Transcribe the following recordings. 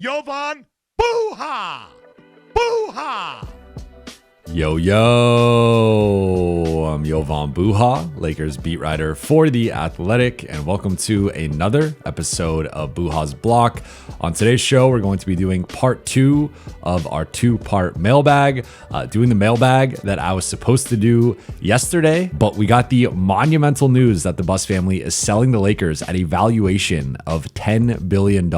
Jovan Buha! Buha! Yo, I'm Jovan Buha, Lakers beat writer for The Athletic, and welcome to another episode of Buha's Block. On today's show, we're going to be doing part 2 of our 2-part mailbag, doing the mailbag that I was supposed to do yesterday, but we got the monumental news that the Buss family is selling the Lakers at a valuation of $10 billion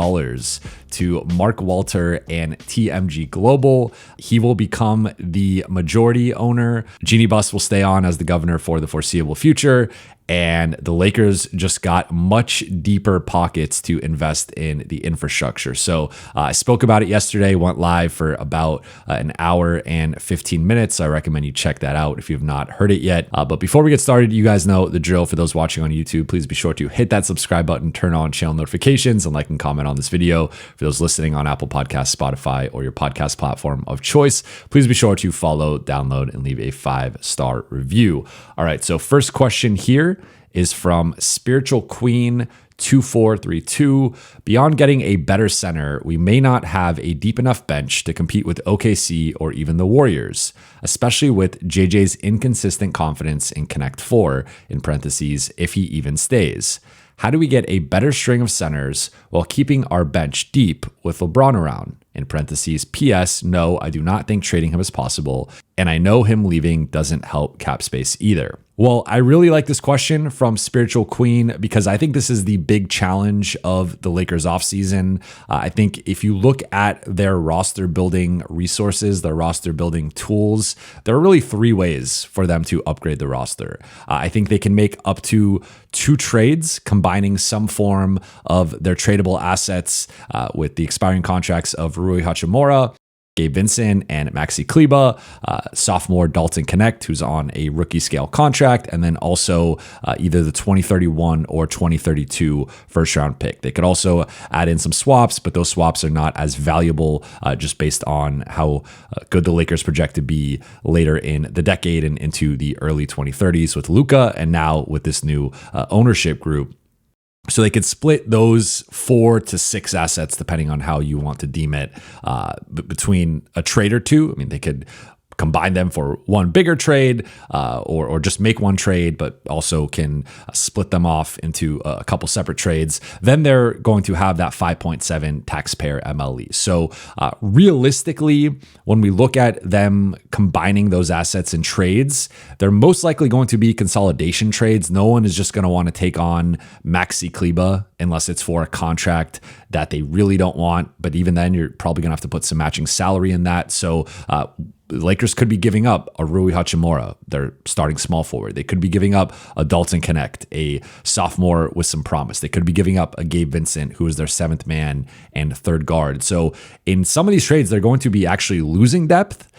to Mark Walter and TMG Global. He will become the majority owner. Jeannie Buss will stay on as the governor for the foreseeable future. And the Lakers just got much deeper pockets to invest in the infrastructure. So I spoke about it yesterday, went live for about an hour and 15 minutes. I recommend you check that out if you have not heard it yet. But before we get started, you guys know the drill. For those watching on YouTube, please be sure to hit that subscribe button, turn on channel notifications, and like and comment on this video. For those listening on Apple Podcasts, Spotify, or your podcast platform of choice, please be sure to follow, download, and leave a 5-star review. All right, so first question here is from Spiritual Queen 2432. Beyond getting a better center, we may not have a deep enough bench to compete with OKC or even the Warriors, especially with JJ's inconsistent confidence in Connect 4, in parentheses, if he even stays. How do we get a better string of centers while keeping our bench deep with LeBron around? In parentheses, P.S. No, I do not think trading him is possible, and I know him leaving doesn't help cap space either. Well, I really like this question from Spiritual Queen because I think this is the big challenge of the Lakers offseason. I think if you look at their roster building resources, their roster building tools, there are really 3 ways for them to upgrade the roster. I think they can make up to 2 trades, combining some form of their tradable assets with the expiring contracts of Rui Hachimura, Gabe Vincent, and Maxi Kleber, sophomore Dalton Connect, who's on a rookie scale contract, and then also either the 2031 or 2032 first round pick. They could also add in some swaps, but those swaps are not as valuable just based on how good the Lakers project to be later in the decade and into the early 2030s with Luka, and now with this new ownership group. So they could split those 4 to 6 assets, depending on how you want to deem it, between a trade or 2. I mean, they could combine them for one bigger trade or just make one trade, but also can split them off into a couple separate trades. Then they're going to have that 5.7 taxpayer MLE. So realistically, when we look at them combining those assets in trades, they're most likely going to be consolidation trades. No one is just going to want to take on Maxi Kleber unless it's for a contract that they really don't want. But even then, you're probably going to have to put some matching salary in that. So the Lakers could be giving up a Rui Hachimura, their starting small forward. They could be giving up a Dalton Connect, a sophomore with some promise. They could be giving up a Gabe Vincent, who is their 7th man and 3rd guard. So in some of these trades, they're going to be actually losing depth,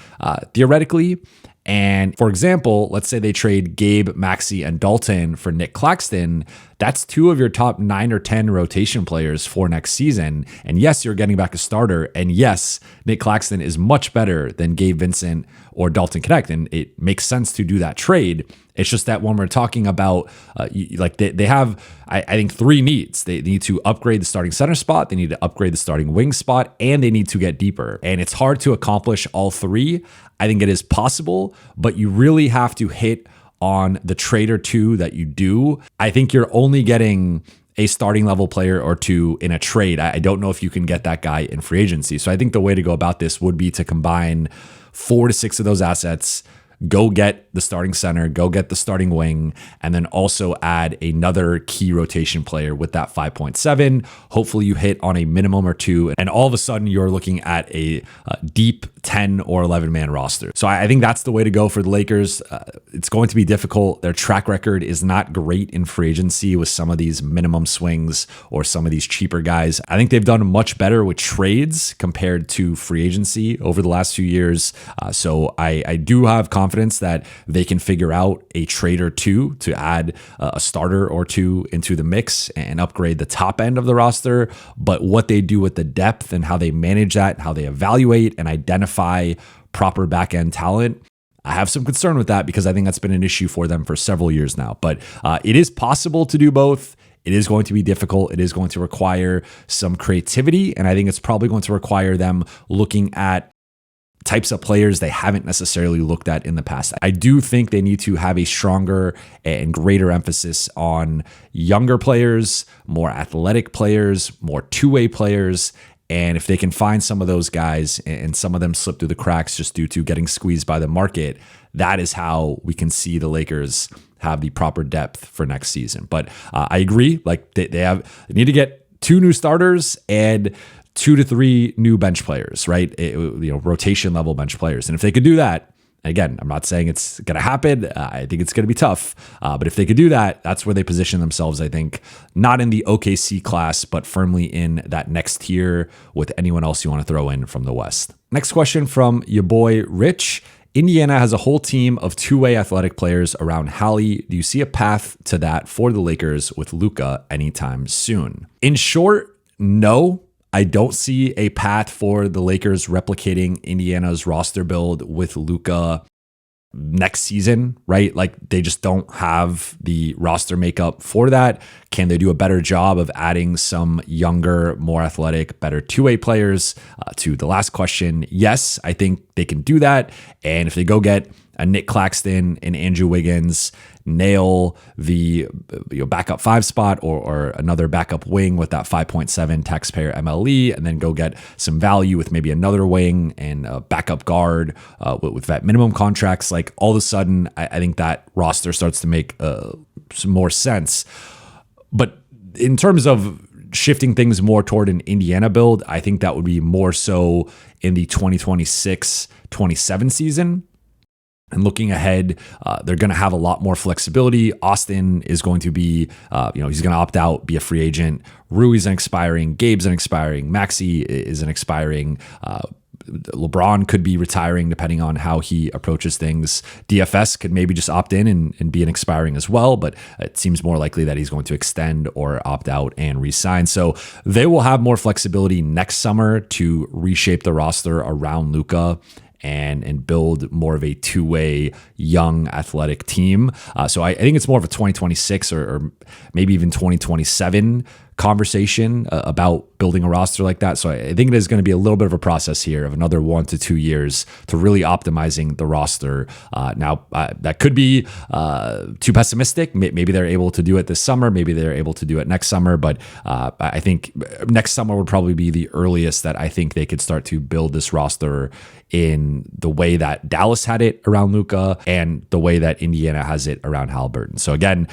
theoretically. And for example, let's say they trade Gabe, Maxi, and Dalton for Nick Claxton. That's 2 of your top 9 or 10 rotation players for next season. And yes, you're getting back a starter. And yes, Nick Claxton is much better than Gabe Vincent or Dalton Connect. And it makes sense to do that trade. It's just that when we're talking about, they have, I think, 3 needs. They need to upgrade the starting center spot, they need to upgrade the starting wing spot, and they need to get deeper. And it's hard to accomplish all 3. I think it is possible, but you really have to hit on the trade or 2 that you do. I think you're only getting a starting level player or 2 in a trade. I don't know if you can get that guy in free agency. So I think the way to go about this would be to combine 4 to 6 of those assets, go get the starting center, go get the starting wing, and then also add another key rotation player with that 5.7. Hopefully you hit on a minimum or 2, and all of a sudden you're looking at a deep 10 or 11 man roster. So I think that's the way to go for the Lakers. It's going to be difficult. Their track record is not great in free agency with some of these minimum swings or some of these cheaper guys. I think they've done much better with trades compared to free agency over the last few years. So I do have confidence that they can figure out a trade or 2 to add a starter or 2 into the mix and upgrade the top end of the roster. But what they do with the depth and how they manage that, how they evaluate and identify proper back end talent, I have some concern with that because I think that's been an issue for them for several years now. But it is possible to do both. It is going to be difficult. It is going to require some creativity. And I think it's probably going to require them looking at types of players they haven't necessarily looked at in the past. I do think they need to have a stronger and greater emphasis on younger players, more athletic players, more two-way players. And if they can find some of those guys and some of them slip through the cracks just due to getting squeezed by the market, that is how we can see the Lakers have the proper depth for next season. But I agree, like they need to get 2 new starters and 2 to 3 new bench players, right? Rotation level bench players. And if they could do that, again, I'm not saying it's going to happen. I think it's going to be tough. But if they could do that, that's where they position themselves, I think, not in the OKC class, but firmly in that next tier with anyone else you want to throw in from the West. Next question from your boy, Rich. Indiana has a whole team of two-way athletic players around Hallie. Do you see a path to that for the Lakers with Luka anytime soon? In short, no. I don't see a path for the Lakers replicating Indiana's roster build with Luka next season, right? Like they just don't have the roster makeup for that. Can they do a better job of adding some younger, more athletic, better two-way players? To the last question, yes, I think they can do that. And if they go get a Nick Claxton and Andrew Wiggins, nail the backup 5 spot or another backup wing with that 5.7 taxpayer MLE, and then go get some value with maybe another wing and a backup guard with that minimum contracts, like all of a sudden, I think that roster starts to make some more sense. But in terms of shifting things more toward an Indiana build, I think that would be more so in the 2026-27 season. And looking ahead, they're going to have a lot more flexibility. Austin is going to be, he's going to opt out, be a free agent. Rui's an expiring. Gabe's an expiring. Maxey is an expiring. LeBron could be retiring depending on how he approaches things. DFS could maybe just opt in and be an expiring as well, but it seems more likely that he's going to extend or opt out and re-sign. So they will have more flexibility next summer to reshape the roster around Luka and build more of a two-way young athletic team. So I think it's more of a 2026 or maybe even 2027 conversation about building a roster like that. So I think it is going to be a little bit of a process here of another 1 to 2 years to really optimizing the roster. Now, that could be too pessimistic. Maybe they're able to do it this summer. Maybe they're able to do it next summer. But I think next summer would probably be the earliest that I think they could start to build this roster in the way that Dallas had it around Luka and the way that Indiana has it around Halliburton. So again,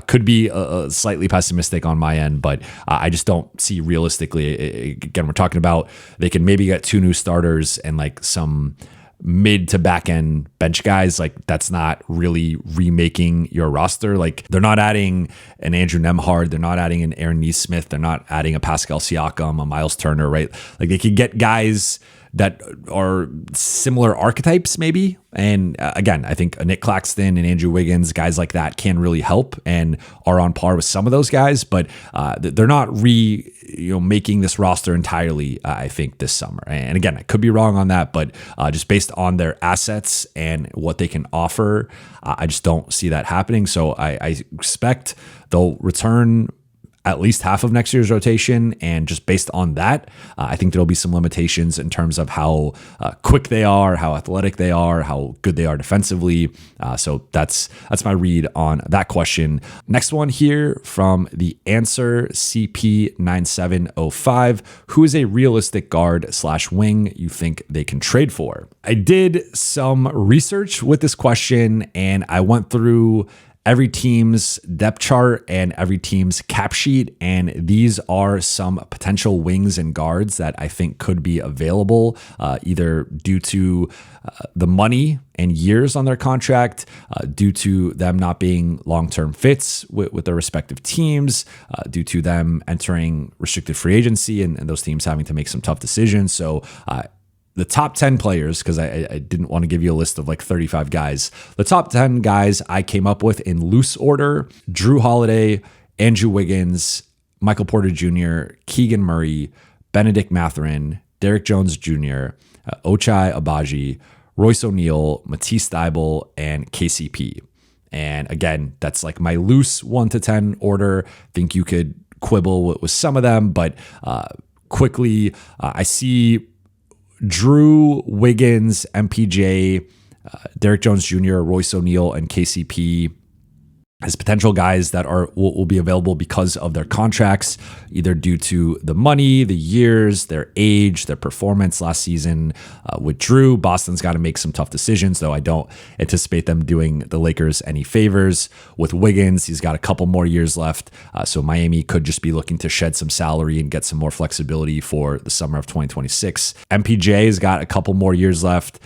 could be slightly pessimistic on my end, but I just don't see realistically. Again, we're talking about they can maybe get 2 new starters and like some mid to back end bench guys. Like that's not really remaking your roster. Like they're not adding an Andrew Nembhard. They're not adding an Aaron Nesmith. They're not adding a Pascal Siakam, a Miles Turner, right? Like they could get guys that are similar archetypes maybe. And again, I think Nick Claxton and Andrew Wiggins, guys like that can really help and are on par with some of those guys, but they're not making this roster entirely, I think, this summer. And again, I could be wrong on that, but just based on their assets and what they can offer, I just don't see that happening. So I expect they'll return at least half of next year's rotation. And just based on that, I think there'll be some limitations in terms of how quick they are, how athletic they are, how good they are defensively. So that's my read on that question. Next one here from the answer CP9705. Who is a realistic guard/wing you think they can trade for? I did some research with this question and I went through every team's depth chart and every team's cap sheet. And these are some potential wings and guards that I think could be available, either due to the money and years on their contract, due to them not being long-term fits with their respective teams, due to them entering restricted free agency and those teams having to make some tough decisions. So the top 10 players, because I didn't want to give you a list of like 35 guys. The top 10 guys I came up with in loose order: Drew Holiday, Andrew Wiggins, Michael Porter Jr., Keegan Murray, Benedict Mathurin, Derrick Jones Jr., Ochai Agbaji, Royce O'Neal, Matisse Thybulle, and KCP. And again, that's like my loose 1 to 10 order. Think you could quibble with some of them, but quickly, I see Drew, Wiggins, MPJ, Derrick Jones Jr., Royce O'Neal, and KCP as potential guys that will be available because of their contracts, either due to the money, the years, their age, their performance last season. With Drew, Boston's got to make some tough decisions, though I don't anticipate them doing the Lakers any favors. With Wiggins, he's got a couple more years left, so Miami could just be looking to shed some salary and get some more flexibility for the summer of 2026. MPJ's got a couple more years left.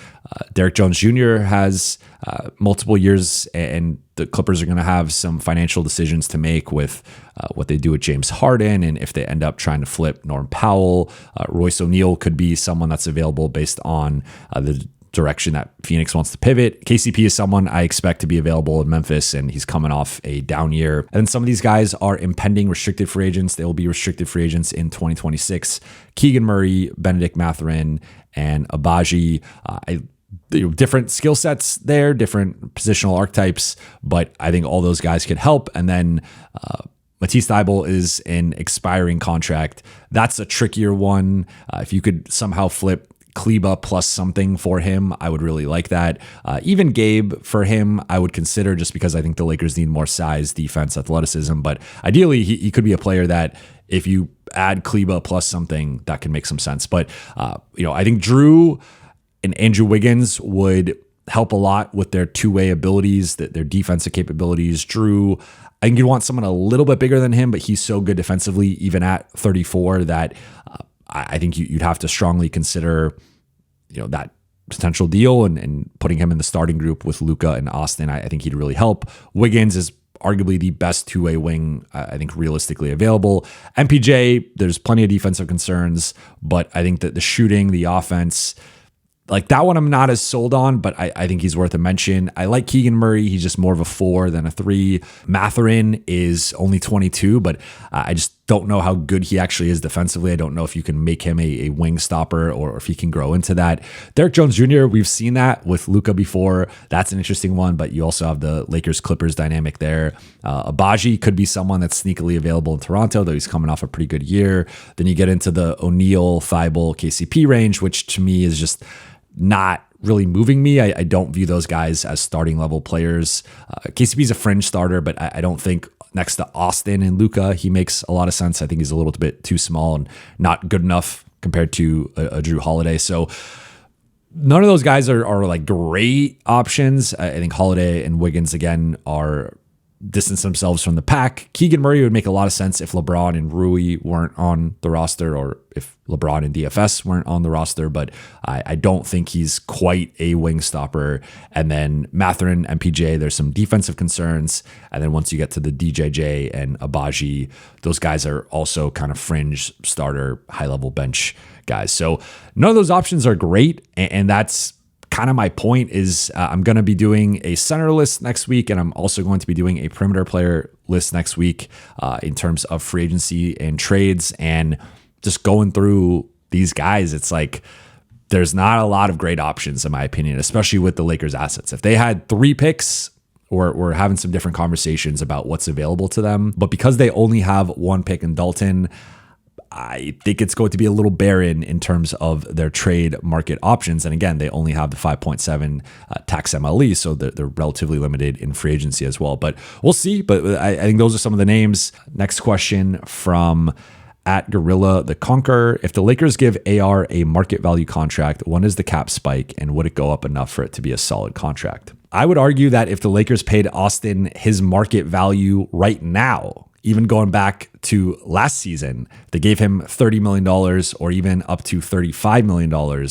Derrick Jones Jr. has multiple years, and the Clippers are going to have some financial decisions to make with what they do with James Harden, and if they end up trying to flip Norm Powell. Royce O'Neal could be someone that's available based on the direction that Phoenix wants to pivot. KCP is someone I expect to be available in Memphis, and he's coming off a down year. And then some of these guys are impending restricted free agents. They will be restricted free agents in 2026. Keegan Murray, Benedict Mathurin, and Abaji. Different skill sets there, different positional archetypes, but I think all those guys could help. And then Matisse Thybulle is an expiring contract. That's a trickier one. If you could somehow flip Kleba plus something for him, I would really like that. Even Gabe for him, I would consider, just because I think the Lakers need more size, defense, athleticism. But ideally, he could be a player that if you add Kleba plus something, that can make some sense. But I think Drew and Andrew Wiggins would help a lot with their two-way abilities, their defensive capabilities. Drew, I think you'd want someone a little bit bigger than him, but he's so good defensively, even at 34, that I think you'd have to strongly consider, that potential deal and putting him in the starting group with Luka and Austin. I think he'd really help. Wiggins is arguably the best two-way wing, I think, realistically available. MPJ, there's plenty of defensive concerns, but I think that the shooting, the offense, like that one I'm not as sold on, but I think he's worth a mention. I like Keegan Murray. He's just more of a 4 than a 3. Mathurin is only 22, but I just don't know how good he actually is defensively. I don't know if you can make him a wing stopper or if he can grow into that. Derrick Jones Jr., we've seen that with Luka before. That's an interesting one, but you also have the Lakers-Clippers dynamic there. Abaji could be someone that's sneakily available in Toronto, though he's coming off a pretty good year. Then you get into the O'Neal, Thybulle, KCP range, which to me is just not really moving me. I don't view those guys as starting level players. KCP's a fringe starter, but I don't think next to Austin and Luka, he makes a lot of sense. I think he's a little bit too small and not good enough compared to a Drew Holiday. So none of those guys are like great options. I think Holiday and Wiggins, again, are distance themselves from the pack. Keegan Murray would make a lot of sense if LeBron and Rui weren't on the roster, or if LeBron and DFS weren't on the roster, but I don't think he's quite a wing stopper. And then Mathurin, MPJ, there's some defensive concerns. And then once you get to the DJJ and Abaji, those guys are also kind of fringe starter, high-level bench guys. So none of those options are great, and that's kind of my point. Is I'm going to be doing a center list next week, and I'm also going to be doing a perimeter player list next week in terms of free agency and trades. And just going through these guys, it's like there's not a lot of great options in my opinion, especially with the Lakers assets. If they had 3 picks, we're having some different conversations about what's available to them. But because they only have 1 pick in Dalton, I think it's going to be a little barren in terms of their trade market options. And again, they only have the 5.7 tax MLE, so they're relatively limited in free agency as well. But we'll see. But I think those are some of the names. Next question from @Gorilla the Conqueror. If the Lakers give AR a market value contract, when is the cap spike, and would it go up enough for it to be a solid contract? I would argue that if the Lakers paid Austin his market value right now, even going back to last season, they gave him $30 million or even up to $35 million.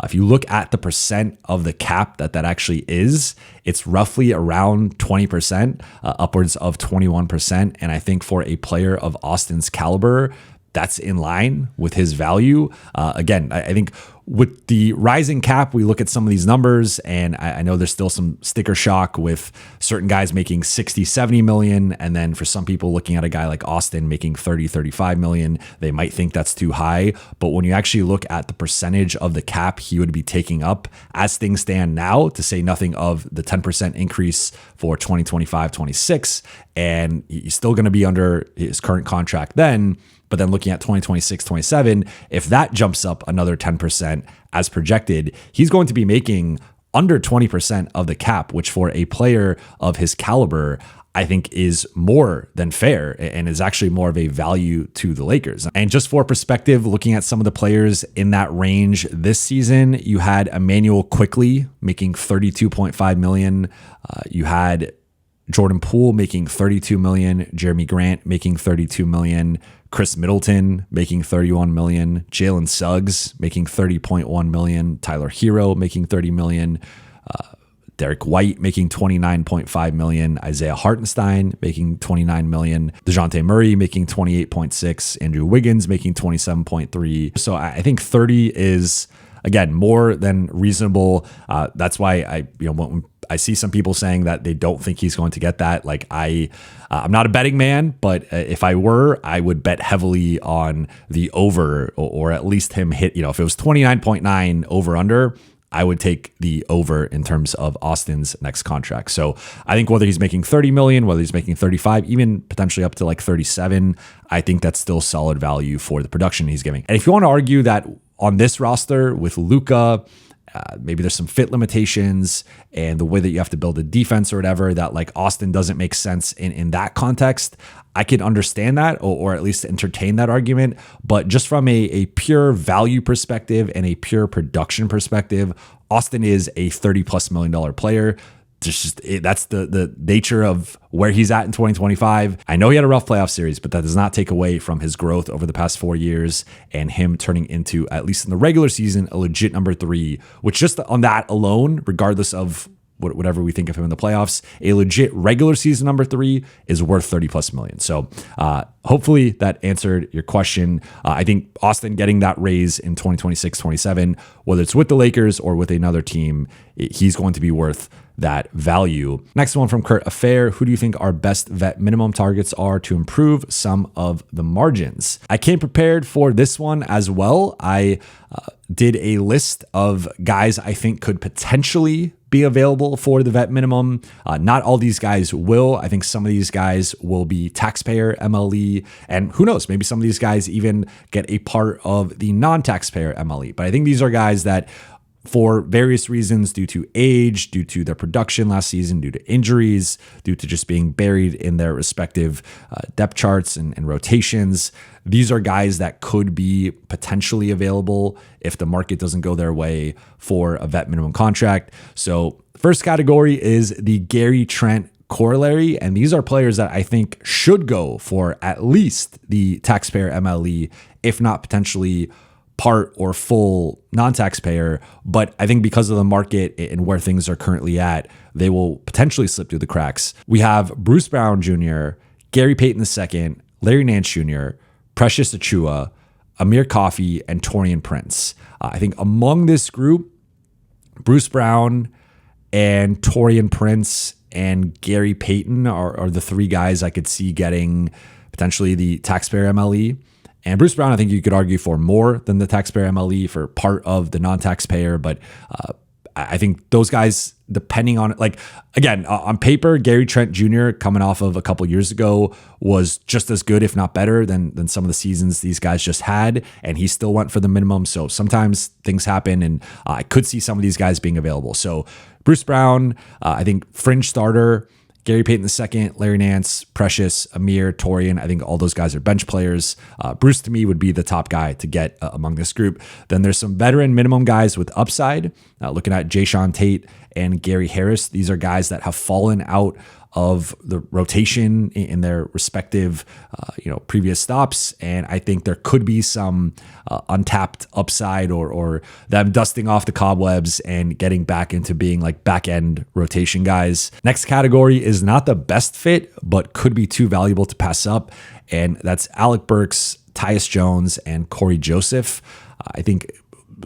If you look at the percent of the cap that actually is, it's roughly around 20%, upwards of 21%. And I think for a player of Austin's caliber, that's in line with his value. Again, I think with the rising cap, we look at some of these numbers, and I know there's still some sticker shock with certain guys making 60, 70 million. And then for some people looking at a guy like Austin making 30, 35 million, they might think that's too high. But when you actually look at the percentage of the cap he would be taking up as things stand now, to say nothing of the 10% increase for 2025, 26, and he's still going to be under his current contract then. But then looking at 2026, 27, if that jumps up another 10% as projected, he's going to be making under 20% of the cap, which for a player of his caliber, I think is more than fair and is actually more of a value to the Lakers. And just for perspective, looking at some of the players in that range this season, you had Emmanuel Quickley making $32.5 million. You had Jordan Poole making $32 million, Jeremy Grant making $32 million, Chris Middleton making $31 million, Jalen Suggs making $30.1 million, Tyler Hero making $30 million, Derek White making $29.5 million, Isaiah Hartenstein making $29 million, DeJounte Murray making $28.6, Andrew Wiggins making $27.3. So I think 30 is, again, more than reasonable. That's why when I see some people saying that they don't think he's going to get that. Like I'm not a betting man, but if I were, I would bet heavily on the over, or at least him hit, if it was 29.9 over under, I would take the over in terms of Austin's next contract. So I think whether he's making 30 million, whether he's making 35, even potentially up to like 37, I think that's still solid value for the production he's giving. And if you want to argue that on this roster with Luka, maybe there's some fit limitations and the way that you have to build a defense or whatever, that like Austin doesn't make sense in that context, I can understand that, or at least entertain that argument. But just from a pure value perspective and a pure production perspective, Austin is a $30+ million player. That's the nature of where he's at in 2025. I know he had a rough playoff series, but that does not take away from his growth over the past 4 years and him turning into, at least in the regular season, a legit number 3, which just on that alone, regardless of whatever we think of him in the playoffs, a legit regular season number 3 is worth $30+ million. So hopefully that answered your question. I think Austin getting that raise in 2026, 27, whether it's with the Lakers or with another team, he's going to be worth that value. Next one from Kurt Affair. Who do you think our best vet minimum targets are to improve some of the margins? I came prepared for this one as well. I did a list of guys I think could potentially be available for the vet minimum. Not all these guys will. I think some of these guys will be taxpayer MLE, and who knows, maybe some of these guys even get a part of the non-taxpayer MLE. But I think these are guys that, for various reasons, due to age, due to their production last season, due to injuries, due to just being buried in their respective depth charts and rotations, these are guys that could be potentially available if the market doesn't go their way for a vet minimum contract. So first category is the Gary Trent corollary, and these are players that I think should go for at least the taxpayer MLE, if not potentially part or full non-taxpayer. But I think because of the market and where things are currently at, they will potentially slip through the cracks. We have Bruce Brown Jr., Gary Payton II, Larry Nance Jr., Precious Achiuwa, Amir Coffey, and Taurean Prince. I think among this group, Bruce Brown and Taurean Prince and Gary Payton are the 3 guys I could see getting potentially the taxpayer MLE. And Bruce Brown, I think you could argue for more than the taxpayer MLE for part of the non-taxpayer. But I think those guys, depending on, like, again, on paper, Gary Trent Jr. coming off of a couple years ago was just as good, if not better, than some of the seasons these guys just had. And he still went for the minimum. So sometimes things happen, and I could see some of these guys being available. So Bruce Brown, I think fringe starter. Gary Payton II, Larry Nance, Precious, Amir, Taurean. I think all those guys are bench players. Bruce, to me, would be the top guy to get among this group. Then there's some veteran minimum guys with upside. Looking at Jayshawn Tate and Gary Harris. These are guys that have fallen out of the rotation in their respective previous stops, and I think there could be some untapped upside or them dusting off the cobwebs and getting back into being like back end rotation guys. Next category is not the best fit, but could be too valuable to pass up, and that's Alec Burks, Tyus Jones and Corey Joseph. I think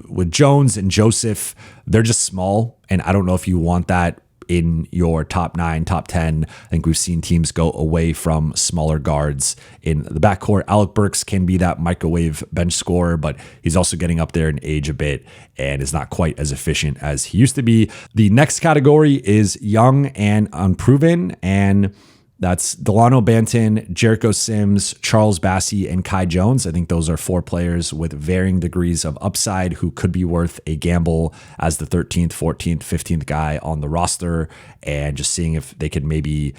with Jones and Joseph, they're just small, and I don't know if you want that in your top 9, top 10. I think we've seen teams go away from smaller guards in the backcourt. Alec Burks can be that microwave bench scorer, but he's also getting up there in age a bit and is not quite as efficient as he used to be. The next category is young and unproven, and that's Delano Banton, Jericho Sims, Charles Bassey, and Kai Jones. I think those are 4 players with varying degrees of upside who could be worth a gamble as the 13th, 14th, 15th guy on the roster, and just seeing if they could maybe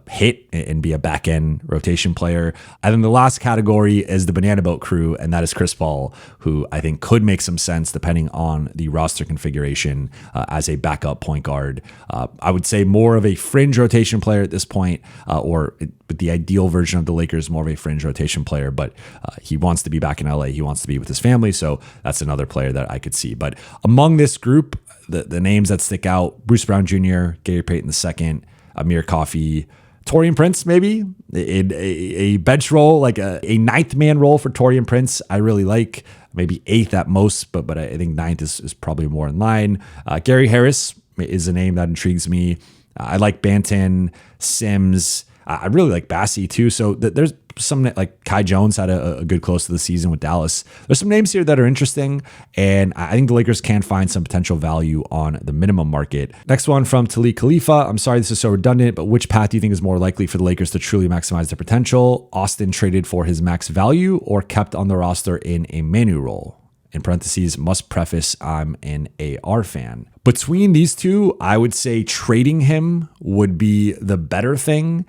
hit and be a back-end rotation player. And then the last category is the Banana Boat crew, and that is Chris Paul, who I think could make some sense depending on the roster configuration as a backup point guard. I would say more of a fringe rotation player at this point, or with the ideal version of the Lakers, more of a fringe rotation player, but he wants to be back in LA. He wants to be with his family. So that's another player that I could see. But among this group, the names that stick out: Bruce Brown Jr., Gary Payton II, Amir Coffey, Taurean Prince, maybe a bench role, like a 9th man role for Taurean Prince. I really like, maybe 8th at most, but I think 9th is probably more in line. Gary Harris is a name that intrigues me. I like Banton, Sims. I really like Bassey too. So there's some, like Kai Jones had a good close to the season with Dallas. There's some names here that are interesting, and I think the Lakers can find some potential value on the minimum market. Next one from Talik Khalifa. I'm sorry this is so redundant, but which path do you think is more likely for the Lakers to truly maximize their potential? Austin traded for his max value or kept on the roster in a Manu role? In parentheses, must preface, I'm an AR fan. Between these two, I would say trading him would be the better thing.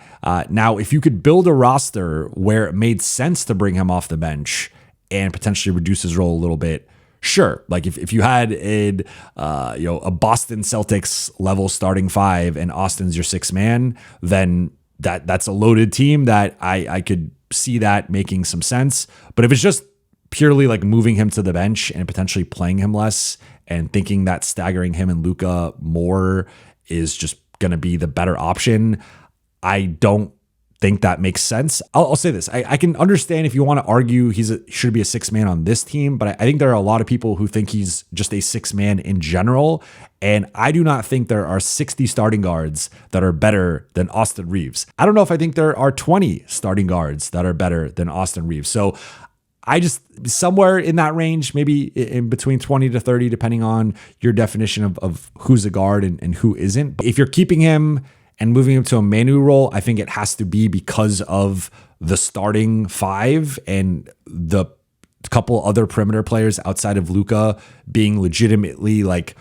Now, if you could build a roster where it made sense to bring him off the bench and potentially reduce his role a little bit, sure. Like if you had a Boston Celtics level starting 5 and Austin's your 6th man, then that's a loaded team that I could see that making some sense. But if it's just purely like moving him to the bench and potentially playing him less and thinking that staggering him and Luka more is just going to be the better option, I don't think that makes sense. I'll say this. I can understand if you want to argue should be a 6th man on this team, but I think there are a lot of people who think he's just a 6th man in general. And I do not think there are 60 starting guards that are better than Austin Reaves. I don't know if I think there are 20 starting guards that are better than Austin Reaves. So I just, somewhere in that range, maybe in between 20 to 30, depending on your definition of who's a guard and who isn't. But if you're keeping him and moving him to a Manu role, I think it has to be because of the starting 5 and the couple other perimeter players outside of Luka being legitimately like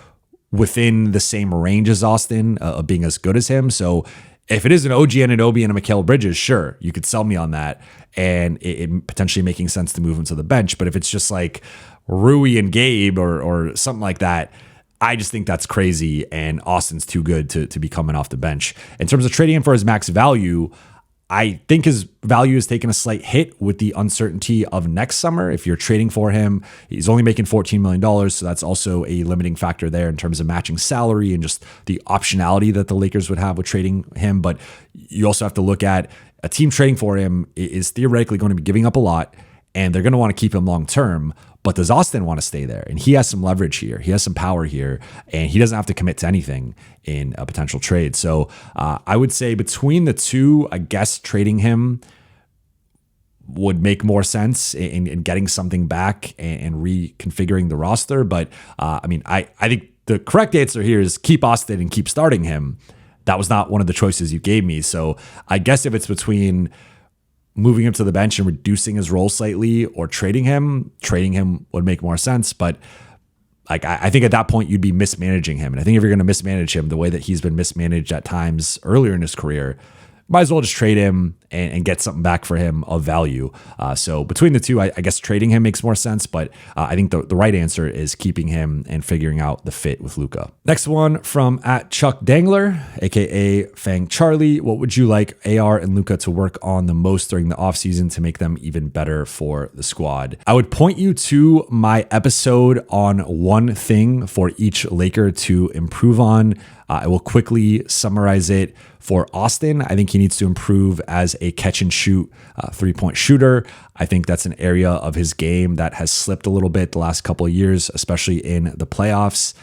within the same range as Austin, of being as good as him. So if it is an OG Anunoby and a Mikal Bridges, sure, you could sell me on that, and it potentially making sense to move him to the bench. But if it's just like Rui and Gabe or something like that, I just think that's crazy, and Austin's too good to be coming off the bench. In terms of trading him for his max value, I think his value has taken a slight hit with the uncertainty of next summer. If you're trading for him, he's only making $14 million. So that's also a limiting factor there in terms of matching salary and just the optionality that the Lakers would have with trading him. But you also have to look at a team trading for him is theoretically going to be giving up a lot, and they're going to want to keep him long term. But does Austin want to stay there? And he has some leverage here. He has some power here, and he doesn't have to commit to anything in a potential trade. So I would say between the two, I guess trading him would make more sense in getting something back and reconfiguring the roster. But I think the correct answer here is keep Austin and keep starting him. That was not one of the choices you gave me. So I guess if it's between moving him to the bench and reducing his role slightly or trading him would make more sense. But like, I think at that point you'd be mismanaging him. And I think if you're going to mismanage him the way that he's been mismanaged at times earlier in his career, might as well just trade him and get something back for him of value. So between the two, I guess trading him makes more sense, but I think the right answer is keeping him and figuring out the fit with Luka. Next one from @ChuckDangler, aka Fang Charlie. What would you like AR and Luka to work on the most during the offseason to make them even better for the squad? I would point you to my episode on one thing for each Laker to improve on. I will quickly summarize it. For Austin, I think he needs to improve as a catch and shoot 3-point shooter. I think that's an area of his game that has slipped a little bit the last couple of years, especially in the playoffs.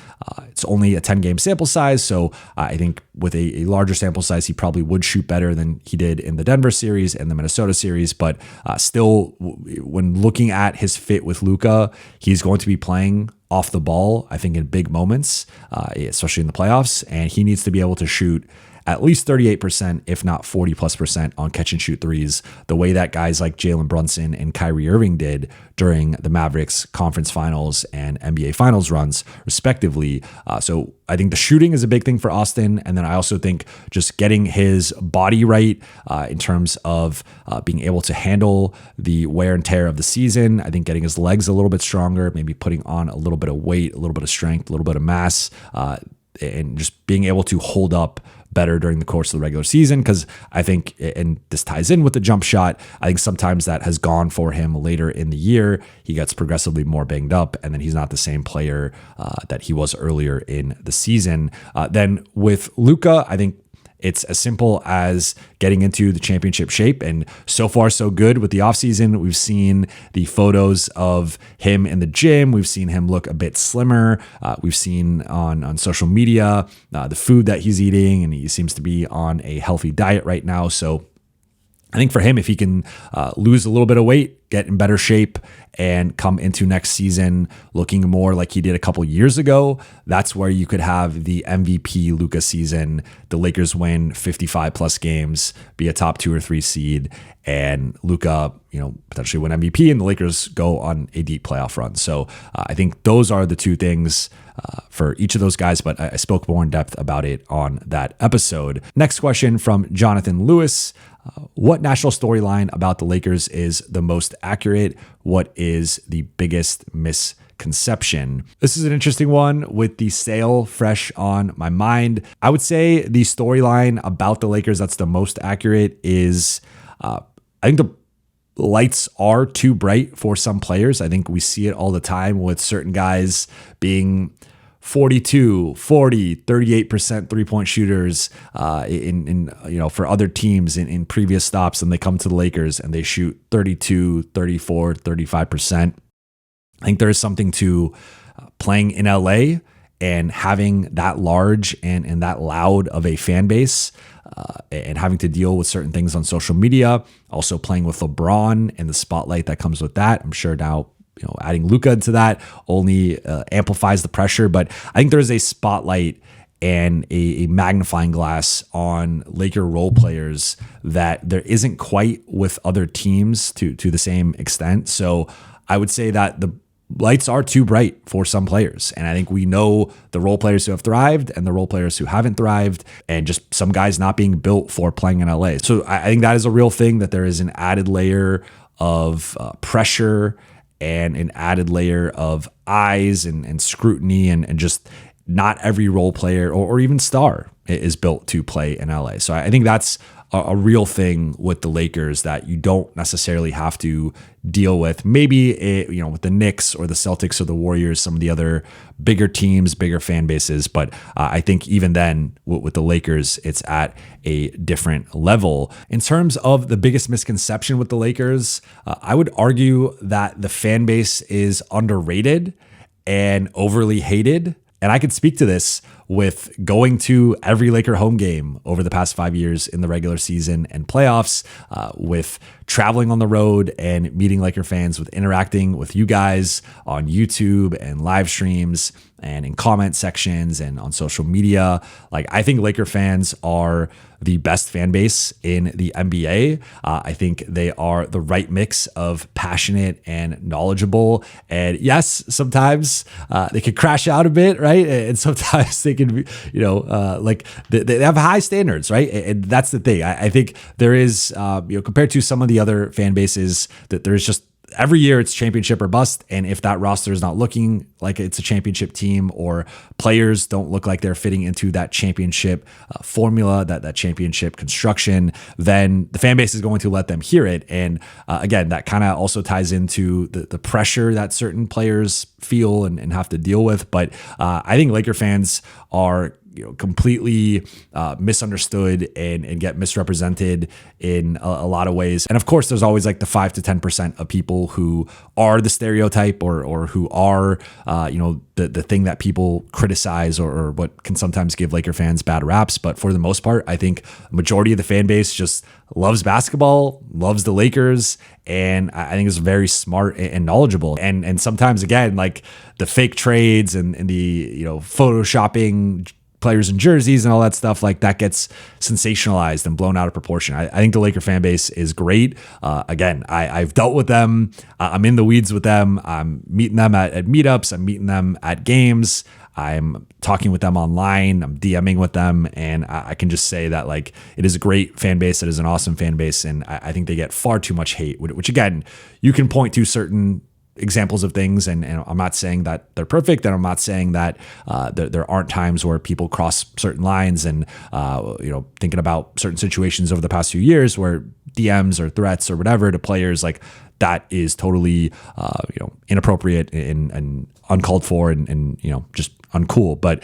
It's only a 10-game sample size, so I think with a larger sample size, he probably would shoot better than he did in the Denver series and the Minnesota series. But still, when looking at his fit with Luka, he's going to be playing off the ball, I think, in big moments, especially in the playoffs, and he needs to be able to shoot at least 38%, if not 40+% on catch and shoot threes, the way that guys like Jalen Brunson and Kyrie Irving did during the Mavericks conference finals and NBA finals runs, respectively. So I think the shooting is a big thing for Austin. And then I also think just getting his body right in terms of being able to handle the wear and tear of the season. I think getting his legs a little bit stronger, maybe putting on a little bit of weight, a little bit of strength, a little bit of mass, and just being able to hold up better during the course of the regular season. Because I think, and this ties in with the jump shot, I think sometimes that has gone for him later in the year. He gets progressively more banged up, and then he's not the same player that he was earlier in the season. Then with Luka, I think it's as simple as getting into the championship shape, and so far so good with the offseason. We've seen the photos of him in the gym. We've seen him look a bit slimmer. We've seen on social media the food that he's eating, and he seems to be on a healthy diet right now. So I think for him, if he can lose a little bit of weight, get in better shape, and come into next season looking more like he did a couple years ago, that's where you could have the MVP Luka season. The Lakers win 55 plus games, be a top 2 or 3 seed, and Luka, potentially win MVP, and the Lakers go on a deep playoff run. So I think those are the two things for each of those guys, but I spoke more in depth about it on that episode. Next question from Jonathan Lewis. What national storyline about the Lakers is the most accurate? What is the biggest misconception? This is an interesting one with the sale fresh on my mind. I would say the storyline about the Lakers that's the most accurate is I think the lights are too bright for some players. I think we see it all the time with certain guys being 42, 40, 38% three-point shooters for other teams in previous stops, and they come to the Lakers and they shoot 32, 34, 35%. I think there is something to playing in LA and having that large and that loud of a fan base, and having to deal with certain things on social media, also playing with LeBron and the spotlight that comes with that. I'm sure now adding Luka to that only amplifies the pressure, but I think there is a spotlight and a magnifying glass on Laker role players that there isn't quite with other teams to the same extent. So I would say that the lights are too bright for some players. And I think we know the role players who have thrived and the role players who haven't thrived, and just some guys not being built for playing in LA. So I think that is a real thing, that there is an added layer of pressure and an added layer of eyes and scrutiny, and just not every role player or even star is built to play in LA. So I think that's a real thing with the Lakers that you don't necessarily have to deal with. Maybe with the Knicks or the Celtics or the Warriors, some of the other bigger teams, bigger fan bases. But I think even then with the Lakers, it's at a different level. In terms of the biggest misconception with the Lakers, I would argue that the fan base is underrated and overly hated. And I could speak to this with going to every Laker home game over the past 5 years in the regular season and playoffs, with traveling on the road and meeting Laker fans, with interacting with you guys on YouTube and live streams and in comment sections and on social media. Like, I think Laker fans are the best fan base in the NBA. I think they are the right mix of passionate and knowledgeable. And yes, sometimes they can crash out a bit, right? And sometimes they can, they have high standards, right? And that's the thing. I think there is, compared to some of the other fan bases, that there's just every year it's championship or bust. And if that roster is not looking like it's a championship team, or players don't look like they're fitting into that championship formula, that championship construction, then the fan base is going to let them hear it. And again, that kind of also ties into the pressure that certain players feel and have to deal with. But I think Laker fans are completely misunderstood and get misrepresented in a lot of ways. And of course, there's always like the 5 to 10% of people who are the stereotype or who are, the thing that people criticize or what can sometimes give Laker fans bad raps. But for the most part, I think the majority of the fan base just loves basketball, loves the Lakers, and I think is very smart and knowledgeable. And sometimes, again, like the fake trades and the photoshopping players in jerseys and all that stuff, like that gets sensationalized and blown out of proportion. I think the Laker fan base is great. Again, I've dealt with them. I'm in the weeds with them. I'm meeting them at meetups. I'm meeting them at games. I'm talking with them online. I'm DMing with them. And I can just say that like it is a great fan base. It is an awesome fan base. And I think they get far too much hate, which again, you can point to certain examples of things, and I'm not saying that they're perfect, and I'm not saying that there aren't times where people cross certain lines, and thinking about certain situations over the past few years where DMs or threats or whatever to players, like that is totally inappropriate and uncalled for and just uncool. But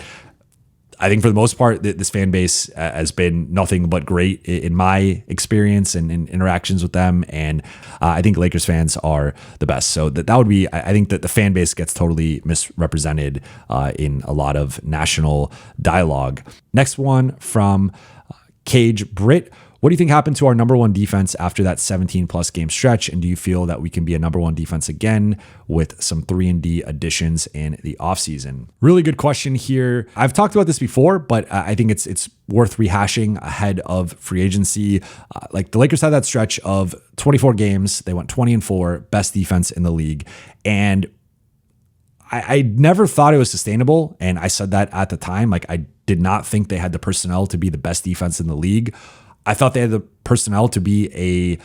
I think for the most part, this fan base has been nothing but great in my experience and in interactions with them. And I think Lakers fans are the best. So that would be, I think that the fan base gets totally misrepresented in a lot of national dialogue. Next one from Cage Britt. What do you think happened to our number one defense after that 17 plus game stretch? And do you feel that we can be a number one defense again with some 3-and-D additions in the offseason? Really good question here. I've talked about this before, but I think it's worth rehashing ahead of free agency. Like the Lakers had that stretch of 24 games. They went 20-4, best defense in the league. And I never thought it was sustainable. And I said that at the time. Like I did not think they had the personnel to be the best defense in the league. I thought they had the personnel to be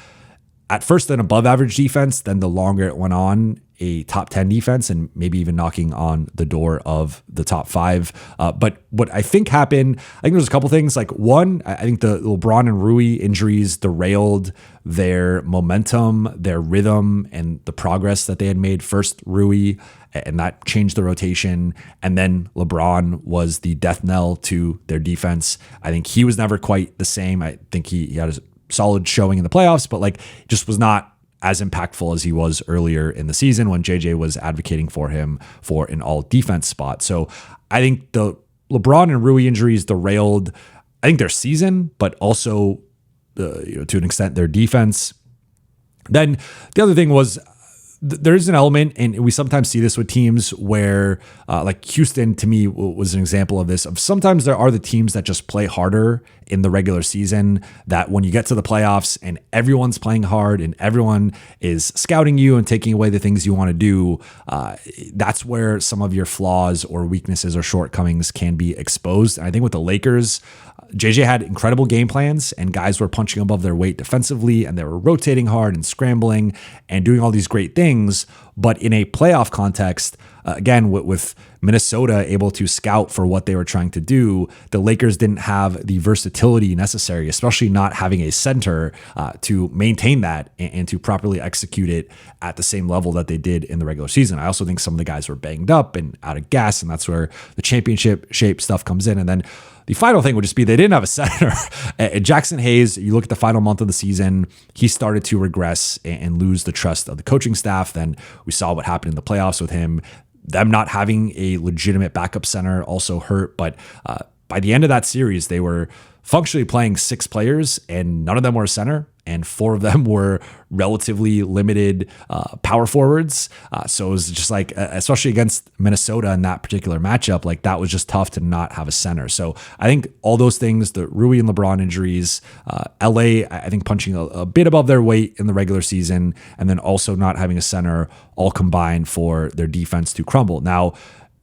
at first an above average defense, then the longer it went on, a top 10 defense, and maybe even knocking on the door of the top 5. But what I think happened, I think there's a couple things. Like one, I think the LeBron and Rui injuries derailed their momentum, their rhythm, and the progress that they had made. First Rui, and that changed the rotation. And then LeBron was the death knell to their defense. I think he was never quite the same. I think he had a solid showing in the playoffs, but like just was not as impactful as he was earlier in the season when JJ was advocating for him for an all defense spot. So I think the LeBron and Rui injuries derailed, I think, their season, but also to an extent their defense. Then the other thing was, there's an element, and we sometimes see this with teams where, like Houston to me was an example of this, of sometimes there are the teams that just play harder in the regular season, that when you get to the playoffs and everyone's playing hard and everyone is scouting you and taking away the things you want to do, that's where some of your flaws or weaknesses or shortcomings can be exposed. And I think with the Lakers, JJ had incredible game plans and guys were punching above their weight defensively, and they were rotating hard and scrambling and doing all these great things. But in a playoff context, again, with Minnesota able to scout for what they were trying to do, the Lakers didn't have the versatility necessary, especially not having a center to maintain that and to properly execute it at the same level that they did in the regular season. I also think some of the guys were banged up and out of gas, and that's where the championship shape stuff comes in. And then the final thing would just be they didn't have a center. Jackson Hayes, you look at the final month of the season, he started to regress and lose the trust of the coaching staff. Then we saw what happened in the playoffs with him. Them not having a legitimate backup center also hurt. But by the end of that series, they were functionally playing 6 players, and none of them were a center, and 4 of them were relatively limited power forwards. So it was just like, especially against Minnesota in that particular matchup, like that was just tough to not have a center. So I think all those things, the Rui and LeBron injuries, LA, I think punching a bit above their weight in the regular season, and then also not having a center, all combined for their defense to crumble. Now,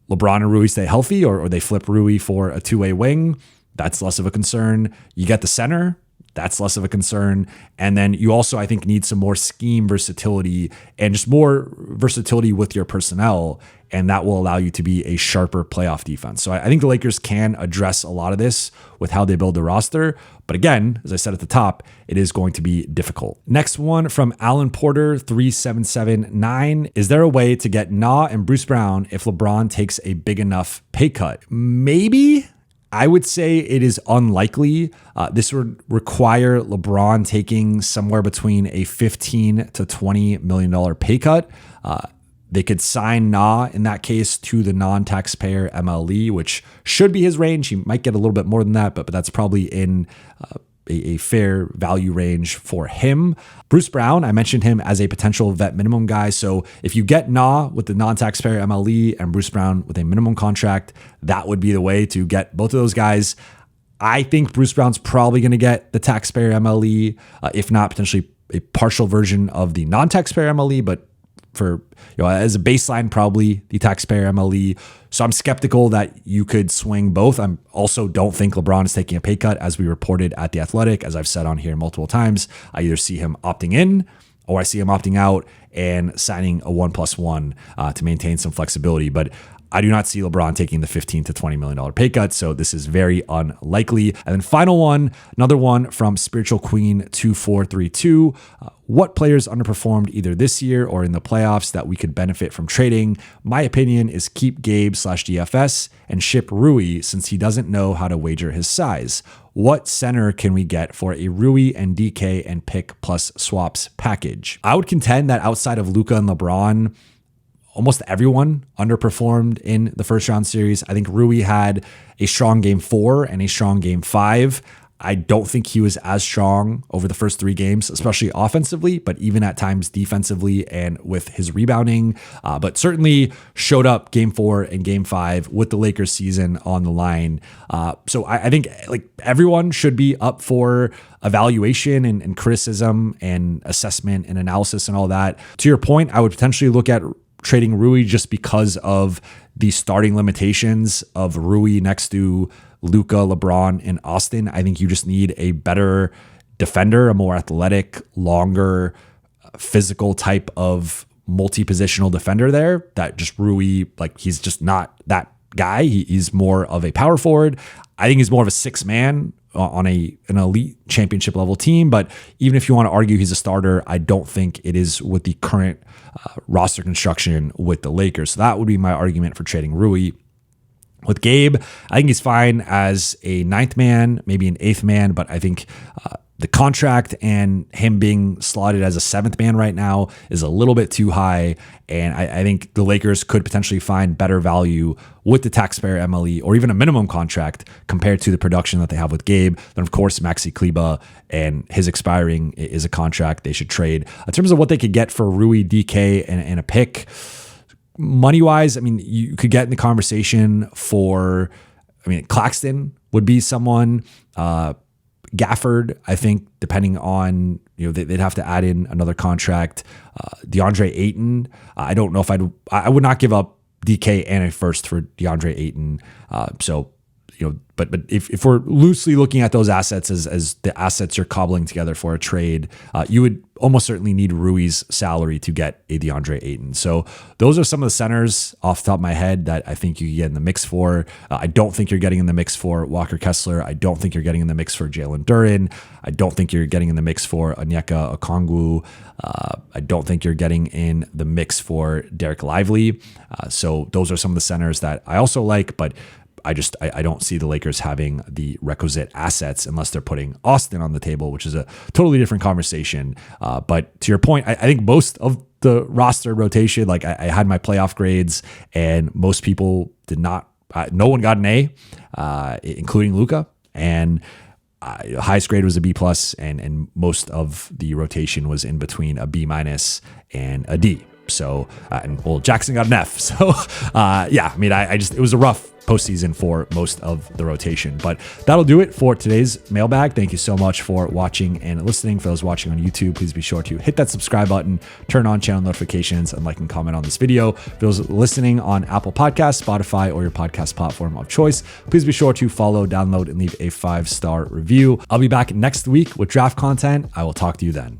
LeBron and Rui stay healthy, or they flip Rui for a 2-way wing. That's less of a concern. You get the center, that's less of a concern. And then you also, I think, need some more scheme versatility and just more versatility with your personnel. And that will allow you to be a sharper playoff defense. So I think the Lakers can address a lot of this with how they build the roster. But again, as I said at the top, it is going to be difficult. Next one from Alan Porter 3779. Is there a way to get Na and Bruce Brown if LeBron takes a big enough pay cut? Maybe. I would say it is unlikely. This would require LeBron taking somewhere between a $15 to $20 million pay cut. They could sign Na in that case to the non-taxpayer MLE, which should be his range. He might get a little bit more than that, but that's probably in a fair value range for him. Bruce Brown, I mentioned him as a potential vet minimum guy. So if you get Na with the non-taxpayer MLE and Bruce Brown with a minimum contract, that would be the way to get both of those guys. I think Bruce Brown's probably going to get the taxpayer MLE, if not potentially a partial version of the non-taxpayer MLE, but for, as a baseline, probably the taxpayer MLE. So I'm skeptical that you could swing both. I also don't think LeBron is taking a pay cut, as we reported at The Athletic. As I've said on here multiple times, I either see him opting in or I see him opting out and signing a 1+1 to maintain some flexibility. But I do not see LeBron taking the $15 to $20 million pay cut, so this is very unlikely. And then final one, another one from Spiritual Queen 2432. What players underperformed either this year or in the playoffs that we could benefit from trading? My opinion is keep Gabe/DFS and ship Rui, since he doesn't know how to wager his size. What center can we get for a Rui and DK and pick plus swaps package? I would contend that outside of Luka and LeBron, almost everyone underperformed in the first round series. I think Rui had a strong game 4 and a strong game 5. I don't think he was as strong over the first 3 games, especially offensively, but even at times defensively and with his rebounding, but certainly showed up game 4 and game 5 with the Lakers season on the line. So I think like everyone should be up for evaluation and criticism and assessment and analysis and all that. To your point, I would potentially look at trading Rui just because of the starting limitations of Rui next to Luka, LeBron, and Austin. I think you just need a better defender, a more athletic, longer, physical type of multi-positional defender there. That just Rui, like, he's just not that guy. He's more of a power forward. I think he's more of a 6-man on an elite championship level team. But even if you want to argue he's a starter, I don't think it is with the current roster construction with the Lakers. So that would be my argument for trading Rui. With Gabe, I think he's fine as a 9th man, maybe an 8th man, but I think the contract and him being slotted as a 7th man right now is a little bit too high. And I think the Lakers could potentially find better value with the taxpayer MLE or even a minimum contract compared to the production that they have with Gabe. Then, of course, Maxi Kleba and his expiring is a contract they should trade. In terms of what they could get for Rui, DK, and a pick, money-wise, I mean, you could get in the conversation for, Claxton would be someone. Gafford, I think, depending on, they'd have to add in another contract. DeAndre Ayton, I don't know if I would not give up DK and a first for DeAndre Ayton. But if we're loosely looking at those assets as the assets you're cobbling together for a trade, you would almost certainly need Rui's salary to get a DeAndre Ayton. So those are some of the centers off the top of my head that I think you can get in the mix for. I don't think you're getting in the mix for Walker Kessler. I don't think you're getting in the mix for Jalen Duren. I don't think you're getting in the mix for Onyeka Okongwu. I don't think you're getting in the mix for Derek Lively. So those are some of the centers that I also like, but I don't see the Lakers having the requisite assets unless they're putting Austin on the table, which is a totally different conversation. But to your point, I think most of the roster rotation, like I had my playoff grades and most people did not, no one got an A, including Luka. And highest grade was a B+, and most of the rotation was in between a B- and a D. So, Jackson got an F. So, it was a rough postseason for most of the rotation. But that'll do it for today's mailbag. Thank you so much for watching and listening. For those watching on YouTube, please be sure to hit that subscribe button, turn on channel notifications, and like and comment on this video. For those listening on Apple Podcasts, Spotify, or your podcast platform of choice, please be sure to follow, download, and leave a 5-star review. I'll be back next week with draft content. I will talk to you then.